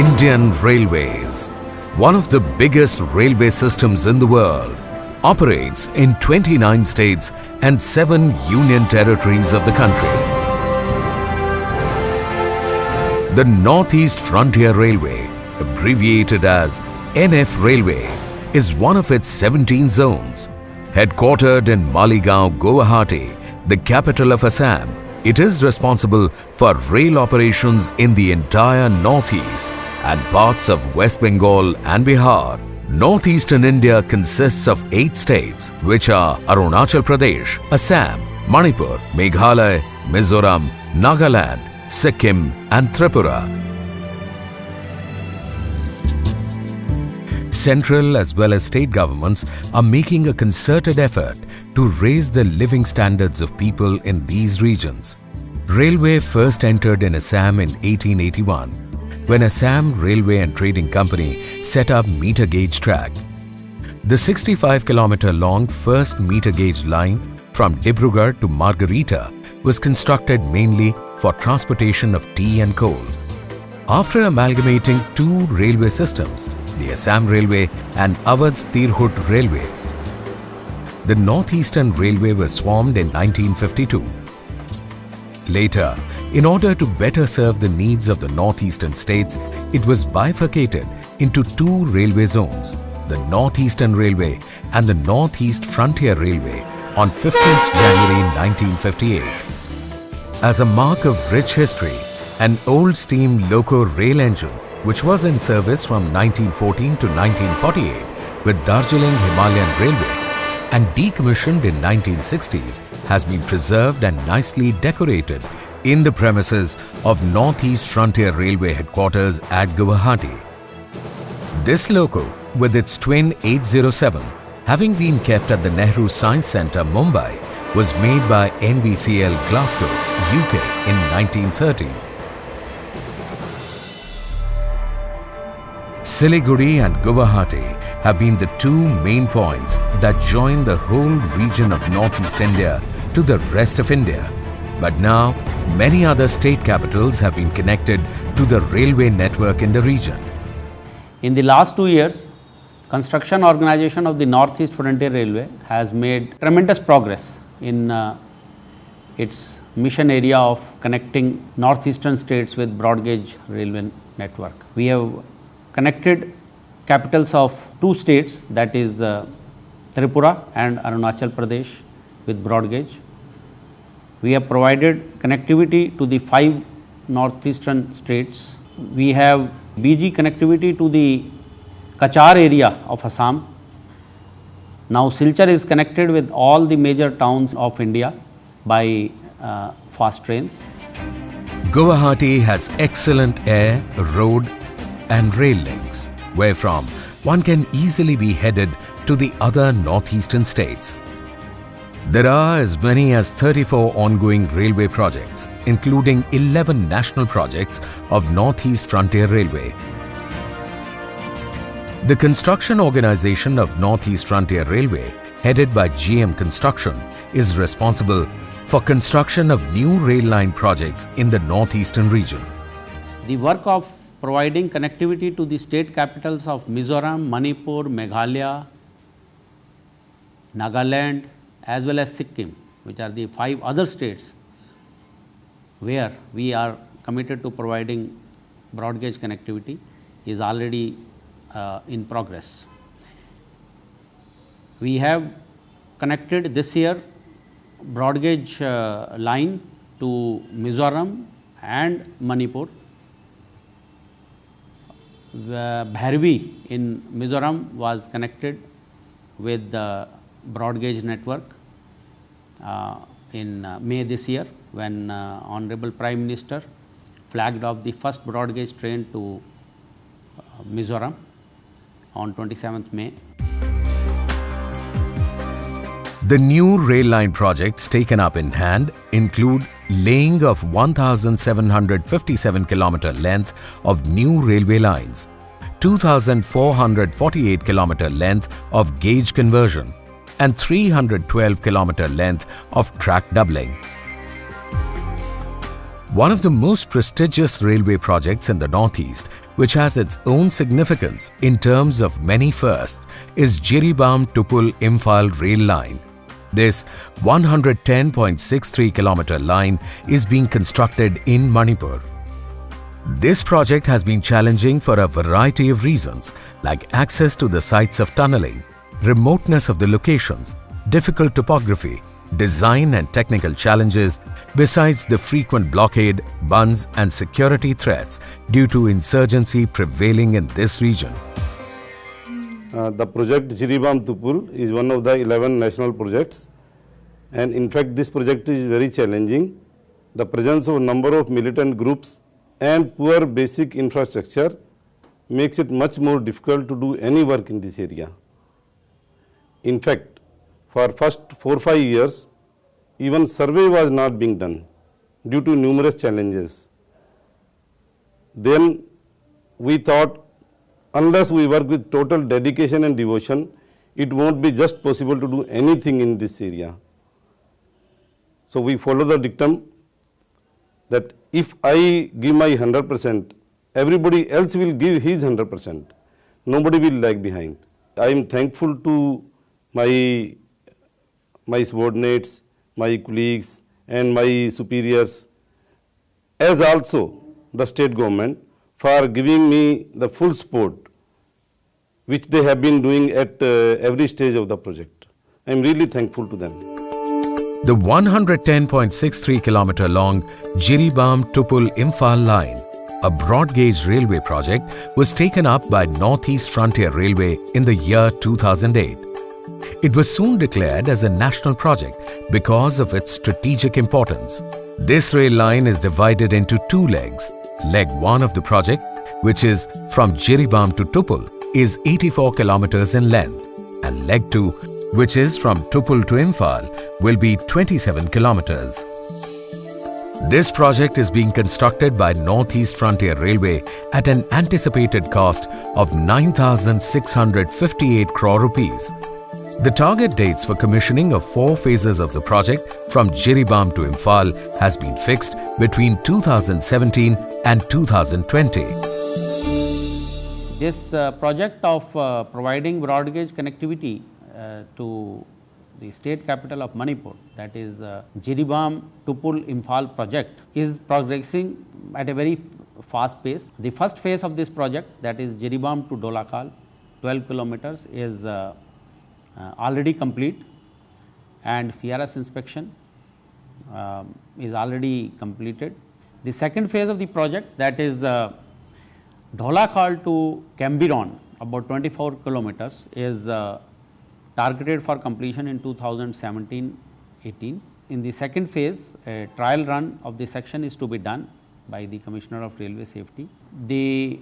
Indian Railways, one of the biggest railway systems in the world, operates in 29 states and 7 union territories of the country. The Northeast Frontier Railway, abbreviated as NF Railway, is one of its 17 zones. Headquartered in Maligaon, Guwahati, the capital of Assam, it is responsible for rail operations in the entire Northeast and parts of West Bengal and Bihar. Northeastern India consists of 8 states, which are Arunachal Pradesh, Assam, Manipur, Meghalaya, Mizoram, Nagaland, Sikkim and Tripura. Central as well as state governments are making a concerted effort to raise the living standards of people in these regions. Railway first entered in Assam in 1881, when Assam Railway and Trading Company set up meter gauge track. The 65-kilometer-long first meter gauge line from Dibrugarh to Margarita was constructed mainly for transportation of tea and coal. After amalgamating 2 railway systems, the Assam Railway and Awadh Tirhut Railway, the Northeastern Railway was formed in 1952. Later, in order to better serve the needs of the northeastern states, it was bifurcated into 2 railway zones, the Northeastern Railway and the Northeast Frontier Railway on 15th January 1958. As a mark of rich history, an old steam loco rail engine, which was in service from 1914 to 1948 with Darjeeling Himalayan Railway and decommissioned in 1960s, has been preserved and nicely decorated in the premises of Northeast Frontier Railway headquarters at Guwahati. This loco, with its twin 807, having been kept at the Nehru Science Centre, Mumbai, was made by NBCL Glasgow, UK in 1930. Siliguri and Guwahati have been the 2 main points that join the whole region of Northeast India to the rest of India. But now, many other state capitals have been connected to the railway network in the region. In the last 2 years, construction organization of the Northeast Frontier Railway has made tremendous progress in its mission area of connecting northeastern states with broad gauge railway network. We have connected capitals of 2 states, that is Tripura and Arunachal Pradesh, with broad gauge. We have provided connectivity to the 5 northeastern states. We have BG connectivity to the Kachar area of Assam. Now Silchar is connected with all the major towns of India by fast trains. Guwahati has excellent air, road and rail links, wherefrom one can easily be headed to the other northeastern states. There are as many as 34 ongoing railway projects, including 11 national projects of Northeast Frontier Railway. The construction organization of Northeast Frontier Railway, headed by GM Construction, is responsible for construction of new rail line projects in the northeastern region. The work of providing connectivity to the state capitals of Mizoram, Manipur, Meghalaya, Nagaland as well as Sikkim, which are the 5 other states where we are committed to providing broad gauge connectivity, is already in progress. We have connected this year broad gauge line to Mizoram and Manipur. Bhairavi in Mizoram was connected with the broad gauge network in May this year, when Honorable Prime Minister flagged off the first broad gauge train to Mizoram on 27th May. The new rail line projects taken up in hand include laying of 1,757 kilometer length of new railway lines, 2,448 kilometer length of gauge conversion and 312 kilometer length of track doubling. One of the most prestigious railway projects in the Northeast which has its own significance in terms of many firsts, is Jiribam Tupul Imphal rail line. This 110.63 kilometer line is being constructed in Manipur. This project has been challenging for a variety of reasons, like access to the sites of tunneling, remoteness of the locations, difficult topography, design and technical challenges, besides the frequent blockade, bunds and security threats due to insurgency prevailing in this region. The project Jiribam Tupul is one of the 11 national projects, and in fact this project is very challenging. The presence of a number of militant groups and poor basic infrastructure makes it much more difficult to do any work in this area. In fact, for first 4-5 years, even survey was not being done due to numerous challenges. Then we thought, unless we work with total dedication and devotion, it won't be just possible to do anything in this area. So we follow the dictum that if I give my 100%, everybody else will give his 100%. Nobody will lag behind. I am thankful to my subordinates, my colleagues and my superiors, as also the state government, for giving me the full support which they have been doing at every stage of the project. I am really thankful to them. The 110.63 kilometer long Jiribam Tupul Imphal line, a broad gauge railway project, was taken up by Northeast Frontier Railway in the year 2008. It was soon declared as a national project because of its strategic importance. This rail line is divided into two legs. Leg 1 of the project, which is from Jiribam to Tupul, is 84 kilometers in length, and leg 2, which is from Tupul to Imphal, will be 27 kilometers. This project is being constructed by Northeast Frontier Railway at an anticipated cost of 9,658 crore rupees. The target dates for commissioning of 4 phases of the project from Jiribam to Imphal has been fixed between 2017 and 2020. This project of providing broad gauge connectivity to the state capital of Manipur, that is Jiribam Tupul Imphal project, is progressing at a very fast pace. The first phase of this project, that is Jiribam to Dolakal, 12 kilometers, is already complete, and CRS inspection is already completed. The second phase of the project, that is Dholakal to Cambiron, about 24 kilometers, is targeted for completion in 2017-18. In the second phase, a trial run of the section is to be done by the Commissioner of Railway Safety. The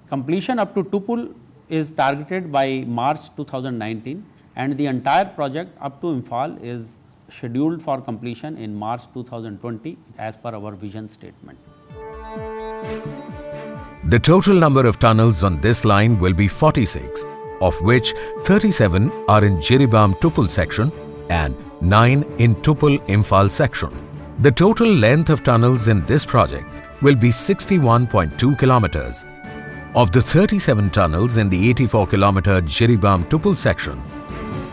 completion up to Tupul is targeted by March 2019, and the entire project up to Imphal is scheduled for completion in March 2020 as per our vision statement. The total number of tunnels on this line will be 46, of which 37 are in Jiribam Tupul section and 9 in Tupul Imphal section. The total length of tunnels in this project will be 61.2 kilometers. Of the 37 tunnels in the 84 kilometer Jiribam Tupul section,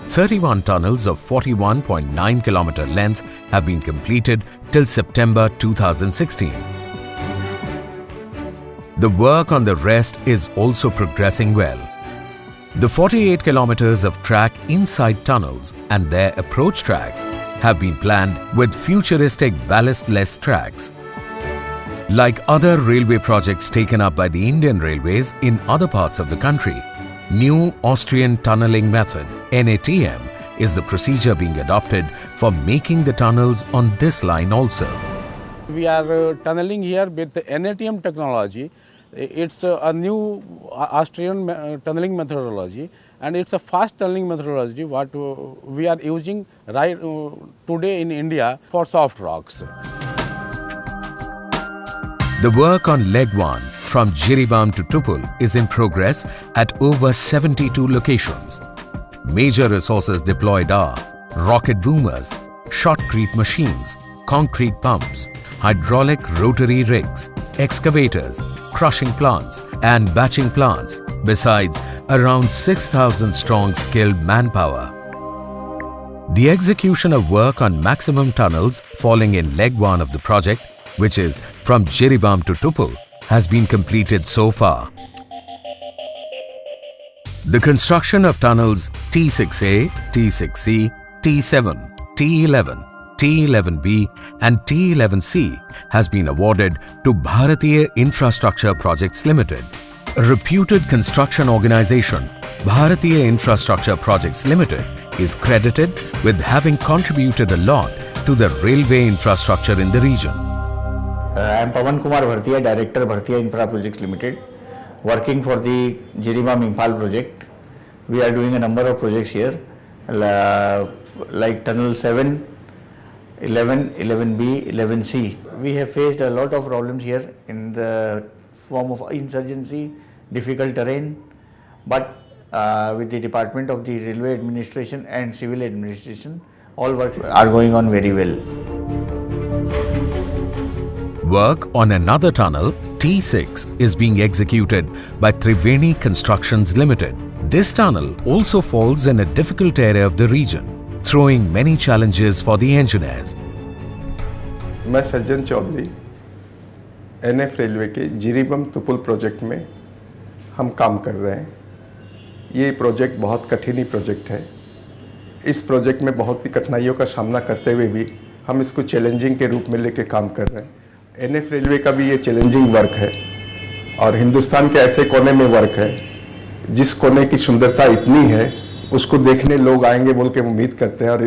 31 tunnels of 41.9 kilometer length have been completed till September 2016. The work on the rest is also progressing well. The 48 kilometers of track inside tunnels and their approach tracks have been planned with futuristic ballastless tracks. Like other railway projects taken up by the Indian Railways in other parts of the country, New Austrian Tunnelling Method (NATM) is the procedure being adopted for making the tunnels on this line also. We are tunneling here with the NATM technology. It's a new Austrian tunneling methodology, and it's a fast tunneling methodology what we are using right today in India for soft rocks. The work on leg 1 from Jiribam to Tupul is in progress at over 72 locations. Major resources deployed are rocket boomers, shotcrete machines, concrete pumps, hydraulic rotary rigs, excavators, crushing plants, and batching plants, besides around 6,000 strong skilled manpower. The execution of work on maximum tunnels falling in leg 1 of the project, which is from Jiribam to Tupul, has been completed so far. The construction of tunnels T6A, T6C, T7, T11, T11B and T11C has been awarded to Bharatiya Infrastructure Projects Limited. A reputed construction organization, Bharatiya Infrastructure Projects Limited is credited with having contributed a lot to the railway infrastructure in the region. I am Pawan Kumar Bhartiya, Director Bhartiya Infra Projects Limited, working for the Jiribam Impal project. We are doing a number of projects here, like Tunnel 7, 11, 11B, 11C. We have faced a lot of problems here in the form of insurgency, difficult terrain, but with the Department of the Railway Administration and Civil Administration, all works are going on very well. Work on another tunnel, T6, is being executed by Triveni Constructions Limited. This tunnel also falls in a difficult area of the region, throwing many challenges for the engineers. मैं सज्जन Chaudhary NF railway के जिरीबम Tupul project में हम काम कर रहे हैं। ये project बहुत कठिन प्रोजेक्ट है। इस प्रोजेक्ट में बहुत ही कठिनाइयों का सामना करते हुए भी हम इसको चैलेंजिंग के रूप में लेके काम कर रहे हैं। एनएफ रेलवे का भी ये चैलेंजिंग वर्क है और हिंदुस्तान के ऐसे कोने में वर्क है जिस कोने की सुंदरता इतनी है उसको देखने लोग आएंगे बोल के उम्मीद करते हैं। और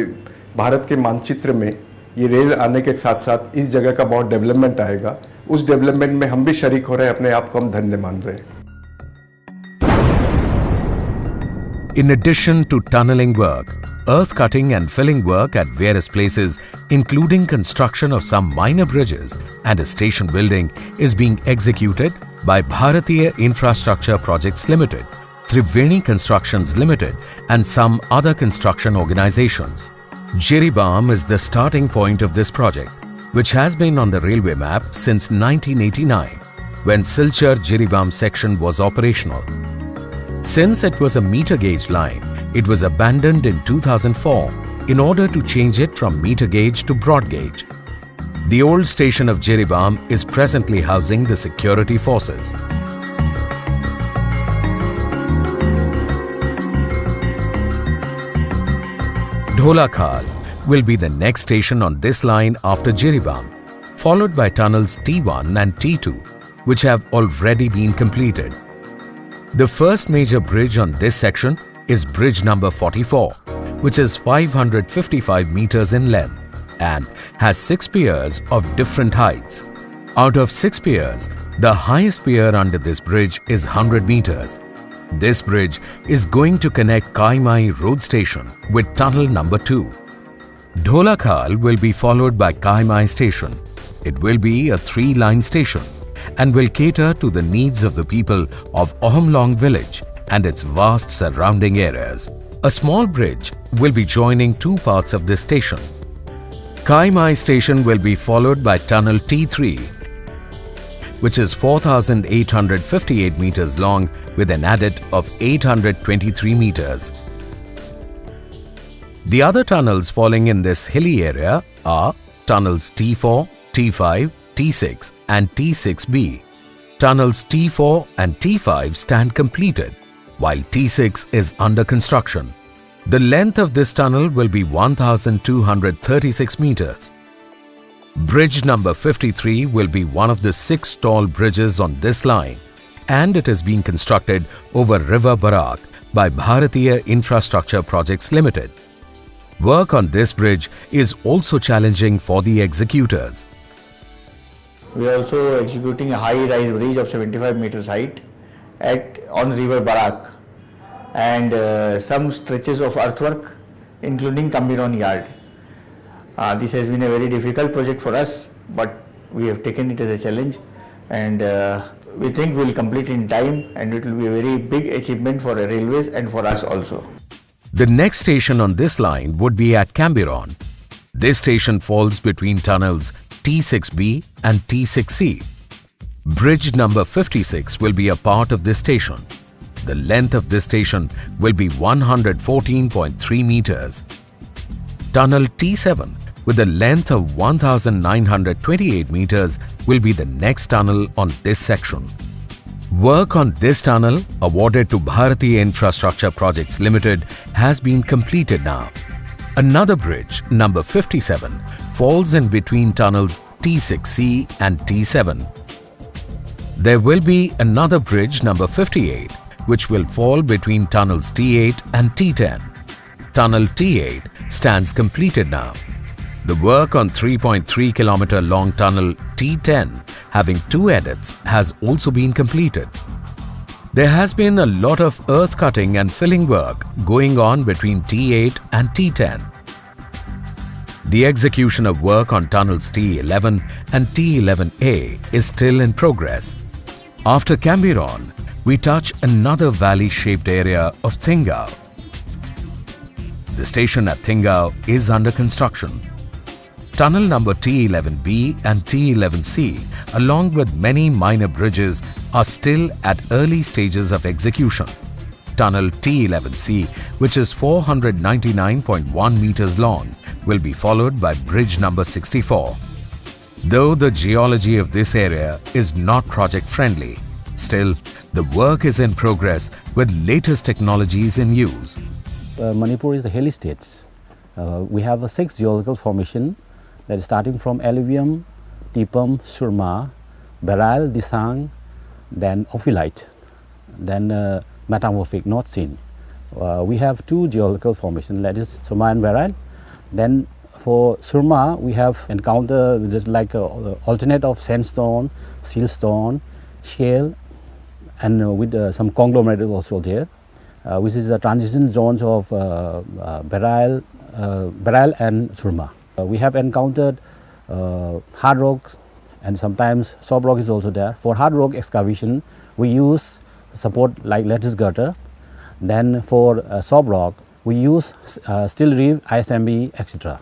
भारत के मानचित्र में ये रेल आने के साथ साथ इस जगह का बहुत डेवलपमेंट आएगा। उस डेवलपमेंट में हम भी शरीक हो रहे हैं, अपने आप को हम धन्य मान रहे हैं। In addition to tunneling work, earth cutting and filling work at various places, including construction of some minor bridges and a station building, is being executed by Bharatiya Infrastructure Projects Limited, Triveni Constructions Limited and some other construction organizations. Jiribam is the starting point of this project, which has been on the railway map since 1989, when Silchar-Jiribam section was operational. Since it was a meter gauge line, it was abandoned in 2004 in order to change it from meter gauge to broad gauge. The old station of Jiribam is presently housing the security forces. Dholakhal will be the next station on this line after Jiribam, followed by tunnels T1 and T2, which have already been completed. The first major bridge on this section is bridge number 44, which is 555 meters in length and has 6 piers of different heights. Out of 6 piers, the highest pier under this bridge is 100 meters. This bridge is going to connect Kaimai road station with tunnel number 2. Dholakhal will be followed by Kaimai station. It will be a 3-line station and will cater to the needs of the people of Ohumlong village and its vast surrounding areas. A small bridge will be joining 2 parts of this station. Kaimai station will be followed by tunnel T3, which is 4,858 meters long with an adit of 823 meters. The other tunnels falling in this hilly area are tunnels T4, T5, T6 and T6B. Tunnels T4 and T5 stand completed, while T6 is under construction. The length of this tunnel will be 1,236 meters. Bridge number 53 will be one of the 6 tall bridges on this line, and it is being constructed over River Barak by Bharatiya Infrastructure Projects Limited. Work on this bridge is also challenging for the executors. We are also executing a high-rise bridge of 75 meters height on River Barak and some stretches of earthwork including Kambiron Yard. This has been a very difficult project for us, but we have taken it as a challenge and we think we will complete in time and it will be a very big achievement for the railways and for us also. The next station on this line would be at Kambiron. This station falls between tunnels T6B and T6C. Bridge number 56 will be a part of this station. The length of this station will be 114.3 meters. Tunnel T7 with a length of 1928 meters will be the next tunnel on this section. Work on this tunnel, awarded to Bharatiya Infrastructure Projects Limited, has been completed now. Another bridge, number 57, falls in between tunnels T6C and T7. There will be another bridge, number 58, which will fall between tunnels T8 and T10. Tunnel T8 stands completed now. The work on 3.3 kilometer long tunnel T10, having 2 edits, has also been completed. There has been a lot of earth cutting and filling work going on between T8 and T10. The execution of work on tunnels T11 and T11A is still in progress. After Cambiron, we touch another valley-shaped area of Thingau. The station at Thingau is under construction. Tunnel number T11B and T11C, along with many minor bridges, are still at early stages of execution. Tunnel T11C, which is 499.1 meters long, will be followed by bridge number 64. Though the geology of this area is not project-friendly, still, the work is in progress with latest technologies in use. Manipur is a hilly state. We have a 6 geological formation that is starting from alluvium, Tipum, Surma, Beryl, Disang, then ophiolite, then metamorphic, not seen. We have 2 geological formations, that is Surma and Beryl. Then for Surma, we have encountered like alternate of sandstone, siltstone, shale, and with some conglomerate also there, which is the transition zones of Beryl and Surma. We have encountered hard rocks, and sometimes soft rock is also there. For hard rock excavation, we use support like lattice girder. Then for soft rock, we use steel reef, ISMB, etc.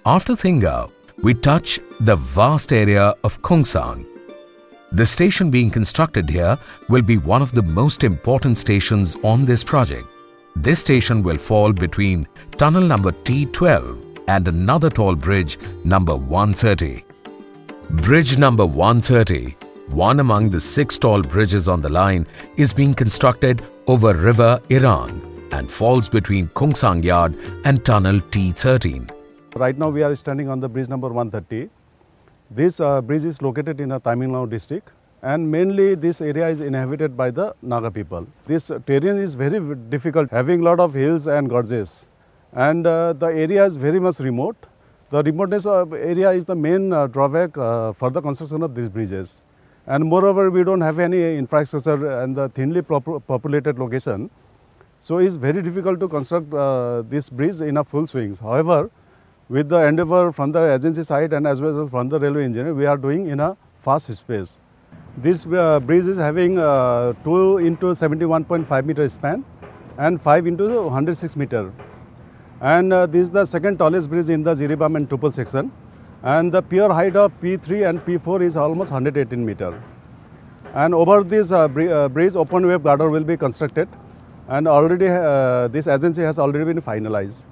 After Thingau, we touch the vast area of Khongsang. The station being constructed here will be one of the most important stations on this project. This station will fall between tunnel number T12 and another tall bridge number 130. Bridge number 130, one among the 6 tall bridges on the line, is being constructed over river Irang and falls between Khongsang Yard and tunnel T13. Right now we are standing on the bridge number 130. This bridge is located in Tamil Nadu district, and mainly this area is inhabited by the Naga people. This terrain is very difficult, having lot of hills and gorges, and the area is very much remote. The remoteness of area is the main drawback for the construction of these bridges. And moreover, we don't have any infrastructure and the thinly populated location. So it's very difficult to construct this bridge in a full swings. However, with the endeavor from the agency side and as well as from the railway engineer, we are doing in a fast space. This bridge is having 2 into 71.5 meter span and 5 into 106 meter. And this is the second tallest bridge in the Jiribam and Tupul section. And the pier height of P3 and P4 is almost 118 meter. And over this bridge, open wave girder will be constructed. And already this agency has already been finalized.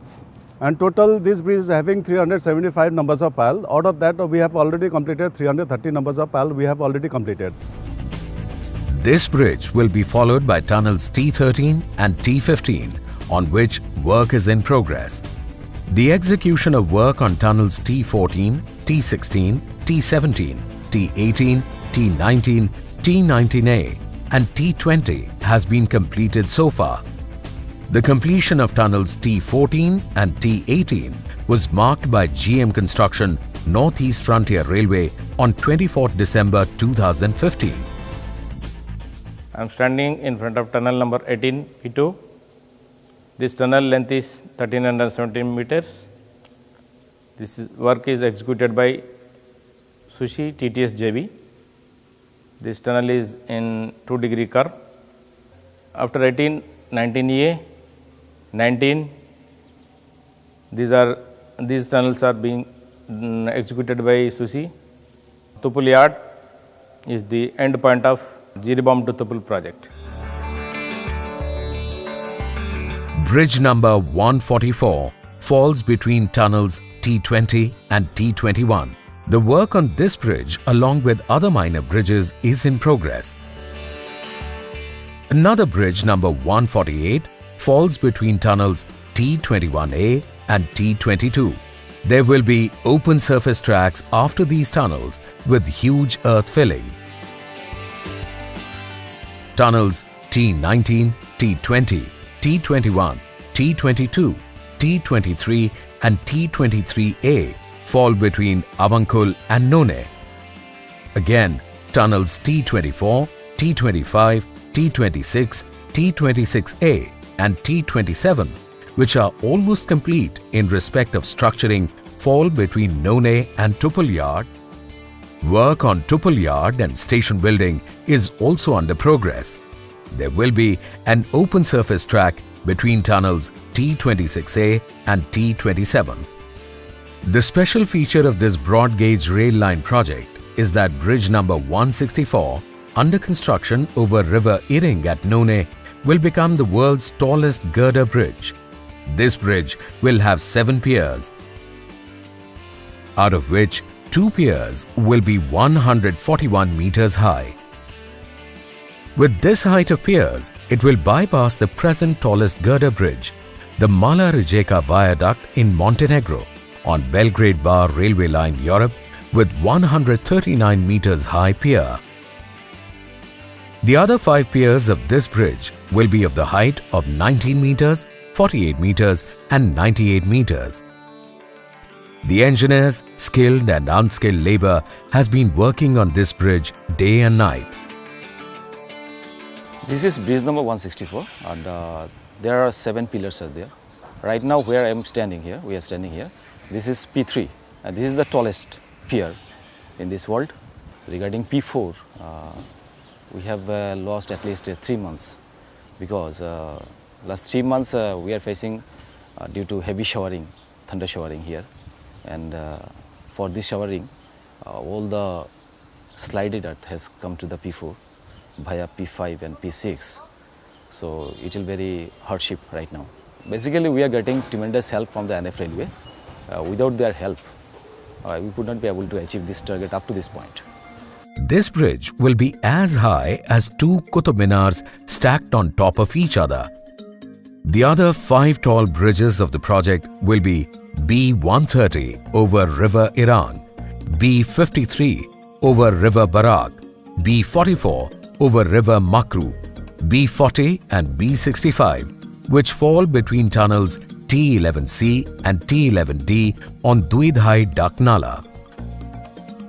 And total this bridge is having 375 numbers of pile. Out of that, we have already completed 330 numbers of pile we have already completed. This bridge will be followed by tunnels T13 and T15, on which work is in progress. The execution of work on tunnels T14, T16, T17, T18, T19, T19A and T20 has been completed so far. The completion of tunnels T14 and T18 was marked by GM Construction Northeast Frontier Railway on 24th December 2015. I am standing in front of tunnel number 18 P2. This tunnel length is 1317 meters. This work is executed by Sushi TTS JV. This tunnel is in 2-degree curve. After 18, 19A, 19, these tunnels are being executed by Sushi. Tupul Yard, is the end point of Jiribam to Tupul project. Bridge number 144 falls between tunnels T20 and T21. The work on this bridge, along with other minor bridges, is in progress. Another bridge number 148 falls between tunnels T21A and T22. There will be open surface tracks after these tunnels with huge earth filling. Tunnels T19, T20, T21, T22, T23 and T23A fall between Avankul and None. Again, tunnels T24, T25, T26, T26A and T27, which are almost complete in respect of structuring, fall between None and Tupul Yard. Work on Tupul Yard and station building is also under progress. There will be an open surface track between tunnels T26A and T27. The special feature of this broad gauge rail line project is that bridge number 164, under construction over River Iring at None, will become the world's tallest girder bridge. This bridge will have 7 piers, out of which 2 piers will be 141 meters high. With this height of piers, it will bypass the present tallest girder bridge, the Mala Rijeka Viaduct in Montenegro, on Belgrade Bar railway line, Europe, with 139 meters high pier. The other 5 piers of this bridge will be of the height of 19 meters, 48 meters and 98 meters. The engineers, skilled and unskilled labor, has been working on this bridge day and night. This is bridge number 164 and there are 7 pillars are there. Right now where I am standing here, we are standing here, this is P3 and this is the tallest pier in this world. Regarding P4, we have lost at least 3 months because last 3 months we are facing due to heavy showering, thunder showering here, and for this showering all the slided earth has come to the P4 via P5 and P6, so it will very hardship right now. Basically we are getting tremendous help from the NF Railway. Without their help we could not be able to achieve this target up to this point. This bridge will be as high as 2 Qutub Minars stacked on top of each other. The other 5 tall bridges of the project will be B130 over River Iran, B53 over River Barak, B44 over River Makru, B40 and B65, which fall between tunnels T11C and T11D on Duidhai Dak Nala.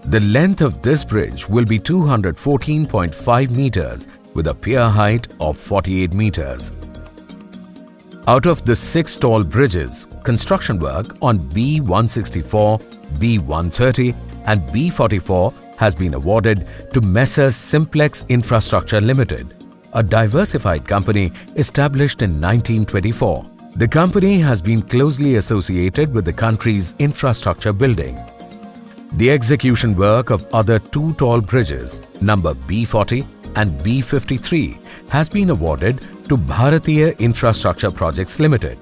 The length of this bridge will be 214.5 meters with a pier height of 48 meters. Out of the 6 tall bridges, construction work on B164, B130 and B44 has been awarded to Messrs Simplex Infrastructure Limited, a diversified company established in 1924. The company has been closely associated with the country's infrastructure building. The execution work of other 2 tall bridges, number B40 and B53, has been awarded to Bharatiya Infrastructure Projects Limited.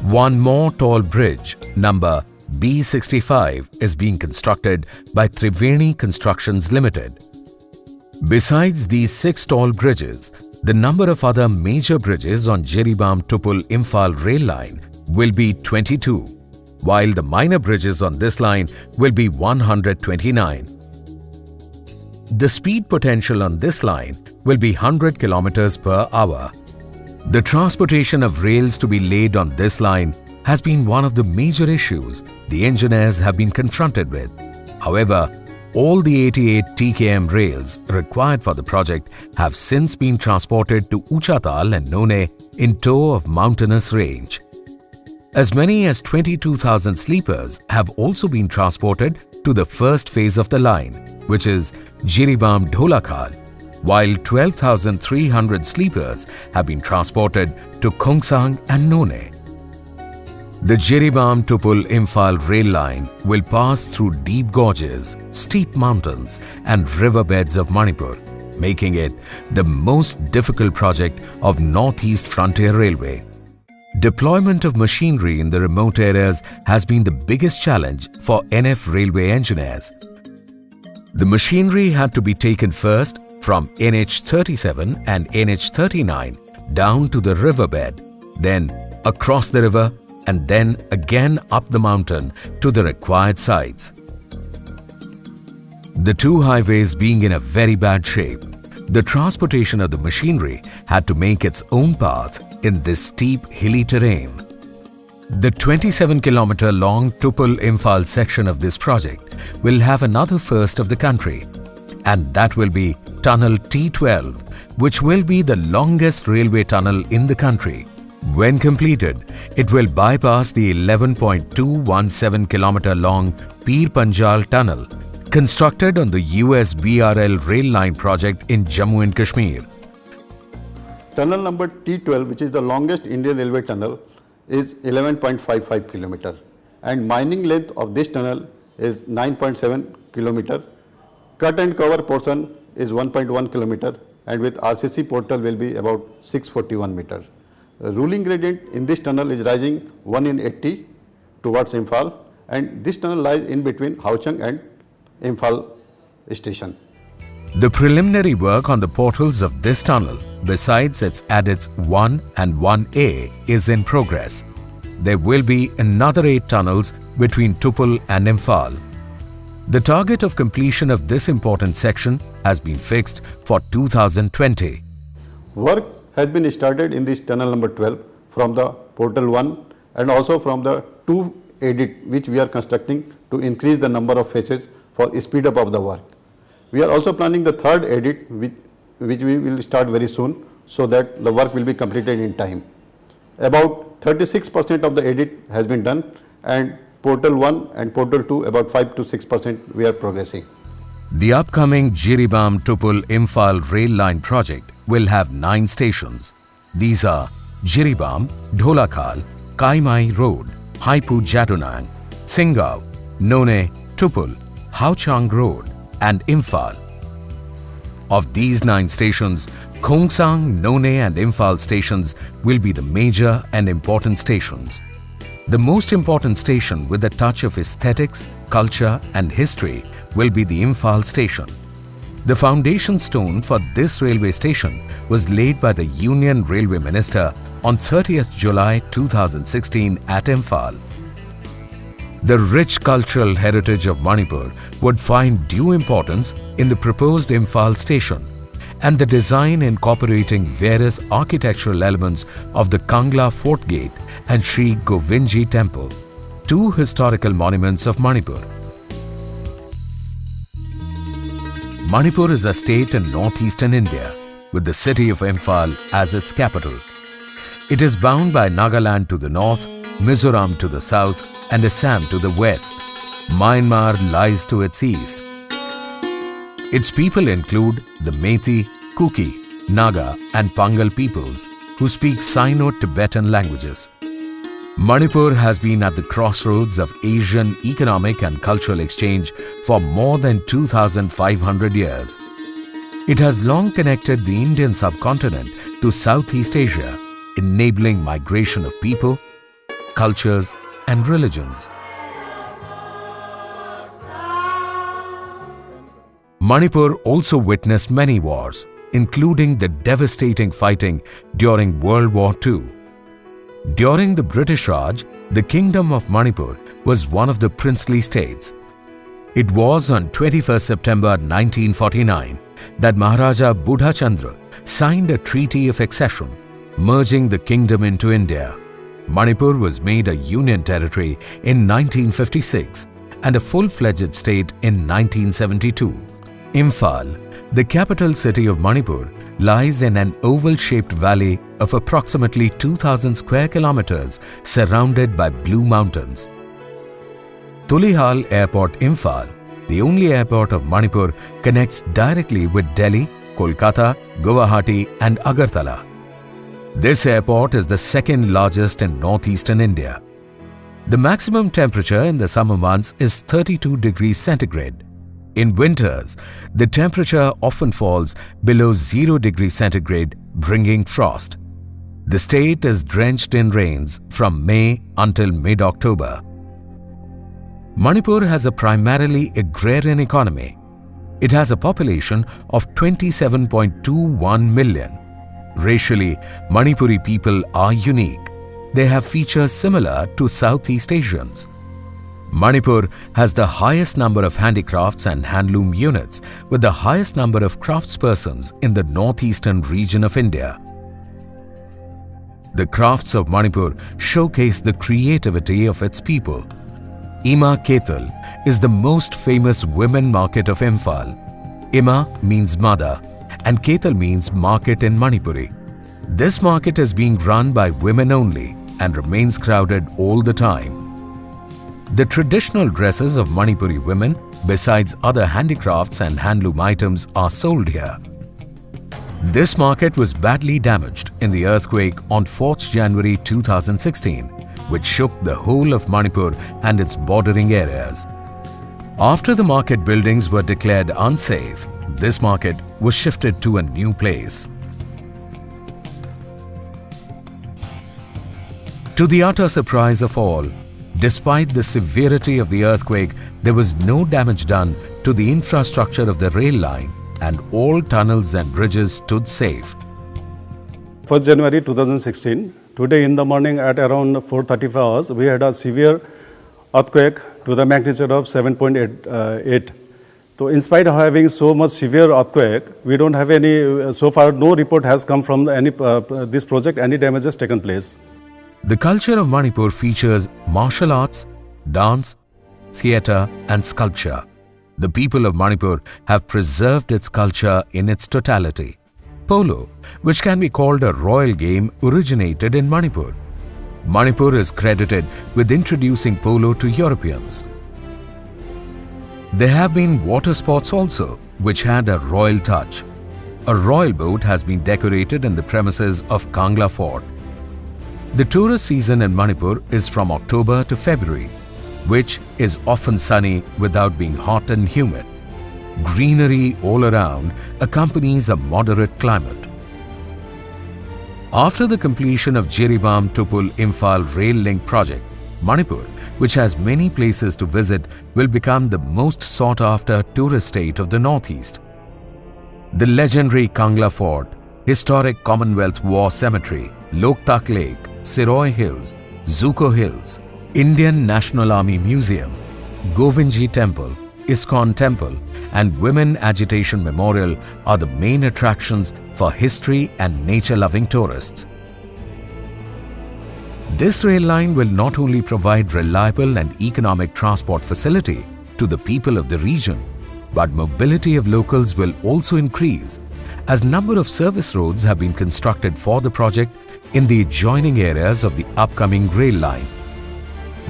One more tall bridge, number B65, is being constructed by Triveni Constructions Limited. Besides these 6 tall bridges, the number of other major bridges on Jiribam Tupul Imphal rail line will be 22, while the minor bridges on this line will be 129. The speed potential on this line will be 100 kilometers per hour. The transportation of rails to be laid on this line has been one of the major issues the engineers have been confronted with. However, all the 88 TKM rails required for the project have since been transported to Uchatal and None in tow of mountainous range. As many as 22,000 sleepers have also been transported to the first phase of the line, which is Jiribam Dholakhal, while 12,300 sleepers have been transported to Khongsang and None. The Jiribam-Tupul-Imphal rail line will pass through deep gorges, steep mountains and riverbeds of Manipur, making it the most difficult project of Northeast Frontier Railway. Deployment of machinery in the remote areas has been the biggest challenge for NF railway engineers. The machinery had to be taken first from NH37 and NH39 down to the riverbed, then across the river and then again up the mountain to the required sites. The two highways being in a very bad shape, the transportation of the machinery had to make its own path in this steep hilly terrain. The 27-kilometer long Tupul-Imphal section of this project will have another first of the country, and that will be Tunnel T12, which will be the longest railway tunnel in the country. When completed, it will bypass the 11.217 kilometer long Pir Panjal Tunnel, constructed on the US BRL rail line project in Jammu and Kashmir. Tunnel number T12, which is the longest Indian railway tunnel, is 11.55 kilometer, and mining length of this tunnel is 9.7 kilometer. Cut and cover portion is 1.1 kilometer, and with RCC portal will be about 641 meter. The ruling gradient in this tunnel is rising 1 in 80 towards Imphal, and this tunnel lies in between Hauchang and Imphal station. The preliminary work on the portals of this tunnel, besides its adits 1 and 1A, is in progress. There will be another 8 tunnels between Tupul and Imphal. The target of completion of this important section has been fixed for 2020. Work has been started in this tunnel number 12 from the portal 1 and also from the 2 adit which we are constructing to increase the number of phases for speed up of the work. We are also planning the third adit which we will start very soon, so that the work will be completed in time. About 36% of the adit has been done, and portal 1 and portal 2 about 5 to 6% we are progressing. The upcoming Jiribam-Tupul-Imphal rail line project will have 9 stations. These are Jiribam, Dholakhal, Kaimai Road, Haipu Jadunang, Singao, None, Tupul, Hauchang Road and Imphal. Of these 9 stations, Khongsang, None and Imphal stations will be the major and important stations. The most important station with a touch of aesthetics, culture and history will be the Imphal station. The foundation stone for this railway station was laid by the Union Railway Minister on 30th July 2016 at Imphal. The rich cultural heritage of Manipur would find due importance in the proposed Imphal station, and the design incorporating various architectural elements of the Kangla Fort Gate and Sri Govindji Temple, 2 historical monuments of Manipur. Manipur is a state in northeastern India, with the city of Imphal as its capital. It is bound by Nagaland to the north, Mizoram to the south, and Assam to the west. Myanmar lies to its east. Its people include the Meitei, Kuki, Naga and Pangal peoples who speak Sino-Tibetan languages. Manipur has been at the crossroads of Asian economic and cultural exchange for more than 2,500 years. It has long connected the Indian subcontinent to Southeast Asia, enabling migration of people, cultures and religions. Manipur also witnessed many wars, including the devastating fighting during World War II. During the British Raj, the Kingdom of Manipur was one of the princely states. It was on 21st September 1949 that Maharaja Budha Chandra signed a treaty of accession, merging the kingdom into India. Manipur was made a union territory in 1956 and a full-fledged state in 1972. Imphal, the capital city of Manipur, lies in an oval-shaped valley of approximately 2,000 square kilometers surrounded by blue mountains. Tulihal Airport Imphal, the only airport of Manipur, connects directly with Delhi, Kolkata, Guwahati and Agartala. This airport is the second largest in northeastern India. The maximum temperature in the summer months is 32 degrees centigrade. In winters, the temperature often falls below 0 degrees centigrade, bringing frost. The state is drenched in rains from May until mid-October. Manipur has a primarily agrarian economy. It has a population of 27.21 million. Racially, Manipuri people are unique. They have features similar to Southeast Asians. Manipur has the highest number of handicrafts and handloom units, with the highest number of craftspersons in the northeastern region of India. The crafts of Manipur showcase the creativity of its people. Ima Ketal is the most famous women market of Imphal. Ima means mother and Ketal means market in Manipuri. This market is being run by women only and remains crowded all the time. The traditional dresses of Manipuri women, besides other handicrafts and handloom items, are sold here. This market was badly damaged in the earthquake on 4th January 2016, which shook the whole of Manipur and its bordering areas. After the market buildings were declared unsafe, this market was shifted to a new place. To the utter surprise of all, despite the severity of the earthquake, there was no damage done to the infrastructure of the rail line and all tunnels and bridges stood safe. 1st January 2016, today in the morning at around 4:35 hours, we had a severe earthquake to the magnitude of 7.8. So in spite of having so much severe earthquake, we don't have any, so far no report has come from this project, any damages taken place. The culture of Manipur features martial arts, dance, theatre and sculpture. The people of Manipur have preserved its culture in its totality. Polo, which can be called a royal game, originated in Manipur. Manipur is credited with introducing polo to Europeans. There have been water sports also, which had a royal touch. A royal boat has been decorated in the premises of Kangla Fort. The tourist season in Manipur is from October to February, which is often sunny without being hot and humid. Greenery all around accompanies a moderate climate. After the completion of Jiribam Tupul Imphal Rail Link project, Manipur, which has many places to visit, will become the most sought-after tourist state of the Northeast. The legendary Kangla Fort, historic Commonwealth War Cemetery, Loktak Lake, Siroy Hills, Zuko Hills, Indian National Army Museum, Govindji Temple, ISKCON Temple and Women Agitation Memorial are the main attractions for history and nature-loving tourists. This rail line will not only provide reliable and economic transport facility to the people of the region, but mobility of locals will also increase as number of service roads have been constructed for the project in the adjoining areas of the upcoming rail line.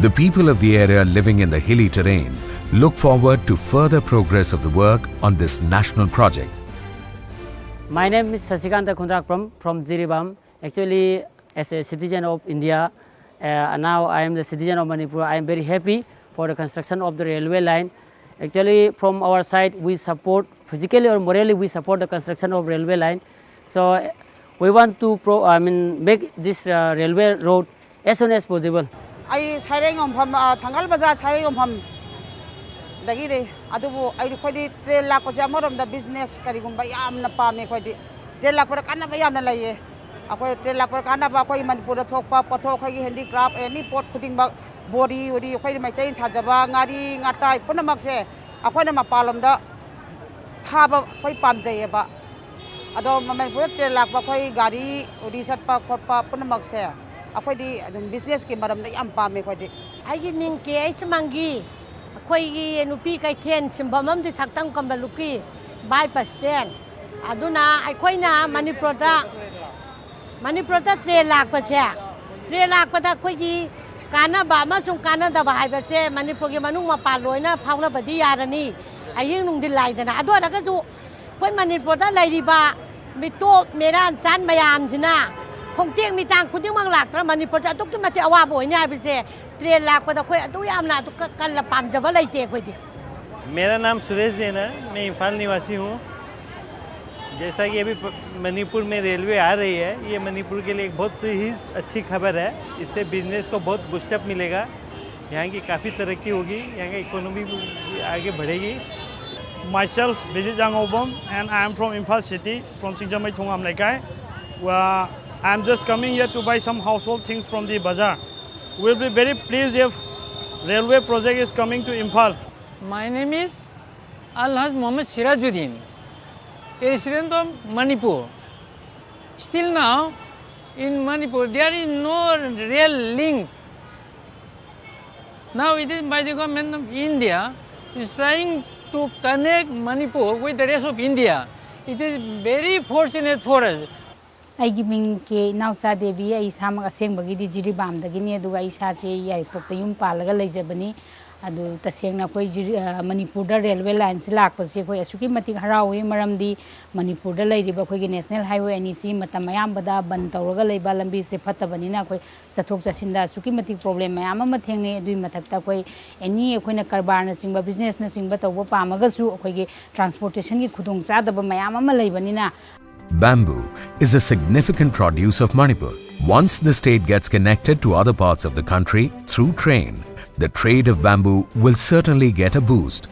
The people of the area living in the hilly terrain look forward to further progress of the work on this national project. My name is Sasikanta Kundrakpram from Jiribam. Actually, as a citizen of India, now I am the citizen of Manipur. I am very happy for the construction of the railway line. Actually, from our side, we support, physically or morally, we support the construction of railway line. So, we want to make this railway road as soon as possible. I saring on Tangal Bazaar, saring on the Gide, Adubu, I recorded Lakojamorum, the business, Karigum Bayam, Napame, De La Korana Bayam Laye. A La Korana Bakoyman put a talk, Patoka, handicraft, any port putting back body, or the Quay maintains Hajaba, Ngari, Ngatai, Punamaxe, a Ponama Palomda, Taba, Quay Pamjayaba. Adom Maman La Bakoy Gari, Udisat Papa, Punamaxe. Ako di business ki maram na ampa me ko di ai ning ke ai samangi khoi gi nupi kai then simbamam di saktang kambaluki bypass stand aduna ai khoi na Manipur ta 3 lakh pa che 3 lakh pa ta khoi gi kana ba ma sung kana da ba hai ba che Manipur gi manung ma pa loi na phau na ba di ya rani ai ying nung di lai da na ado da ka ju khoi Manipur ta lai ri ba mi to meran chan mayam jina คงเตียงมีตังคุณที่เมืองหลักตระมันนี่พอจะตุกที่มาที่อาวาบ่อยเนี่ยพี่เส train लापदा कोई अदु यामना अदु कल्ला पामजबा लेते कोई दी। मेरा नाम सुरेश जैन है, मैं इम्फाल निवासी हूँ। जैसा कि अभी मणिपुर में रेलवे आ रही है, ये मणिपुर के लिए एक बहुत ही अच्छी खबर है। इससे बिजनेस को बहुत बूस्टअप मिलेगा, यहाँ की काफ़ी तरक्की होगी, यहाँ की इकोनॉमी आगे बढ़ेगी। Myself, Vijay Jangobam, and I am from Imphal City, from Singjamai Thongam Laikai. I am just coming here to buy some household things from the bazaar. We will be very pleased if railway project is coming to Imphal. My name is Alhaj Mohammed Sirajuddin, a resident of Manipur. Still now, in Manipur, there is no real link. Now it is by the government of India is trying to connect Manipur with the rest of India. It is very fortunate for us. I give me ke nausa devi ai sama aseng bagi di jiri bam dagi ni aduga isa se yai pokta yum palaga leijabani adu tasengna koi Manipur da railway line se lak pase koi asuki matik harawi maramdi Manipur da leiriba koi national highway ani si matam mayam bada ban tawraga leiba lambi se phatabani na koi sathok chasinda asuki matik problem mayam ama thengne adui mathakta koi any koi na karbar na singba business na singba tawba pamaga su koi ge transportation ki khudong chadaba mayam ama leibani na. Bamboo is a significant produce of Manipur. Once the state gets connected to other parts of the country through train, the trade of bamboo will certainly get a boost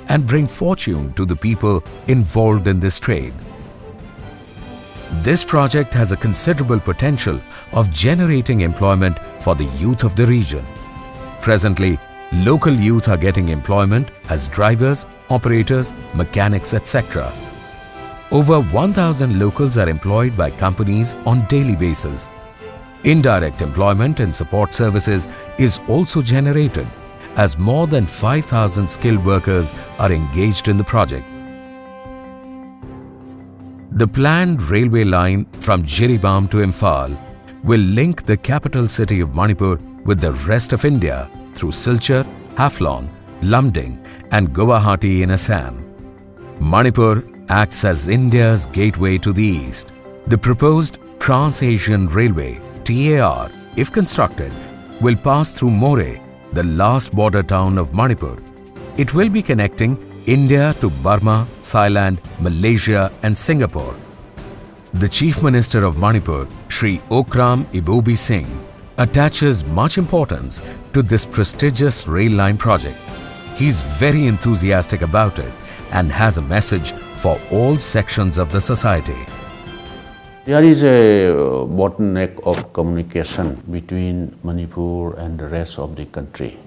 and bring fortune to the people involved in this trade. This project has a considerable potential of generating employment for the youth of the region. Presently, local youth are getting employment as drivers, operators, mechanics, etc. Over 1,000 locals are employed by companies on daily basis. Indirect employment and support services is also generated as more than 5,000 skilled workers are engaged in the project. The planned railway line from Jiribam to Imphal will link the capital city of Manipur with the rest of India through Silchar, Haflong, Lumding and Guwahati in Assam. Manipur acts as India's gateway to the east. The proposed Trans-Asian Railway, TAR, if constructed, will pass through Moreh, the last border town of Manipur. It will be connecting India to Burma, Thailand, Malaysia and Singapore. The Chief Minister of Manipur, Shri Okram Ibobi Singh, attaches much importance to this prestigious rail line project. He is very enthusiastic about it and has a message for all sections of the society. There is a bottleneck of communication between Manipur and the rest of the country.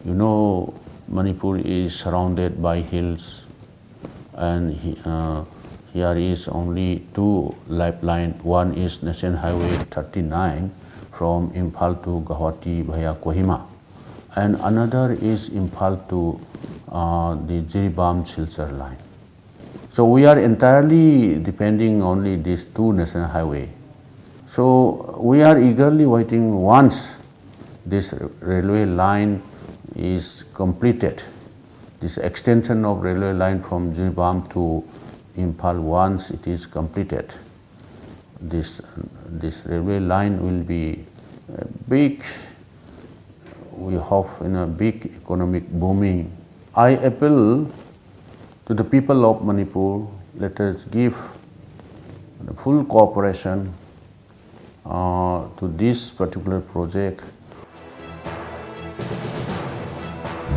You know, Manipur is surrounded by hills, and here is only two lifelines. One is National Highway 39 from Imphal to Guwahati via Kohima, and another is Imphal to the Jiribam Silchar line. So we are entirely depending only these two national highways. So we are eagerly waiting once this railway line is completed, this extension of railway line from Jiribam to Imphal, once it is completed, this railway line will be big, we hope in a big economic booming. I appeal to the people of Manipur, let us give the full cooperation to this particular project.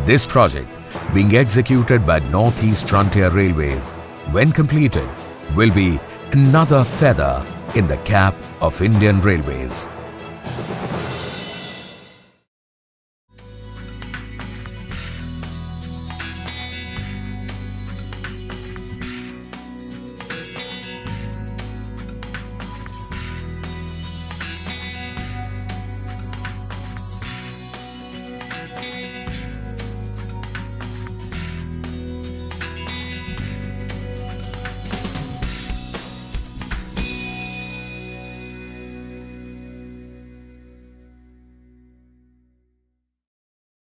This project, being executed by Northeast Frontier Railways, when completed, will be another feather in the cap of Indian Railways.